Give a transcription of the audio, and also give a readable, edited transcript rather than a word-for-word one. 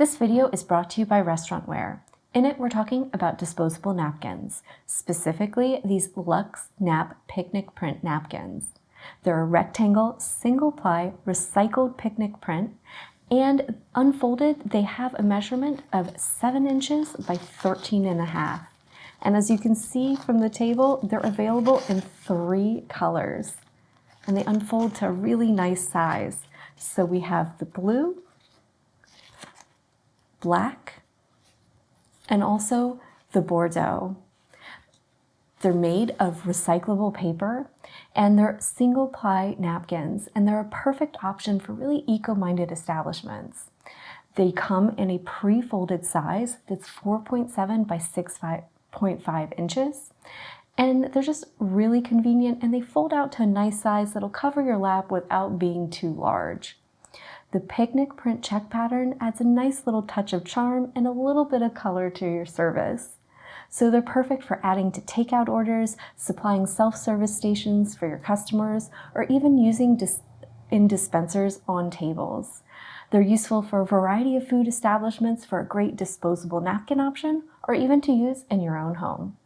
This video is brought to you by Restaurantware. In it, we're talking about disposable napkins, specifically these Luxenap picnic print napkins. They're a rectangle, single-ply, recycled picnic print, and unfolded, they have a measurement of 7 inches by 13.5. And as you can see from the table, they're available in 3 colors, and they unfold to a really nice size. So we have the blue, black, and also the Bordeaux. They're made of recyclable paper, and they're single-ply napkins, and they're a perfect option for really eco-minded establishments. They come in a pre-folded size that's 4.7 by 6.5 inches, and they're just really convenient, and they fold out to a nice size that'll cover your lap without being too large. The picnic print check pattern adds a nice little touch of charm and a little bit of color to your service. So they're perfect for adding to takeout orders, supplying self-service stations for your customers, or even using in dispensers on tables. They're useful for a variety of food establishments for a great disposable napkin option, or even to use in your own home.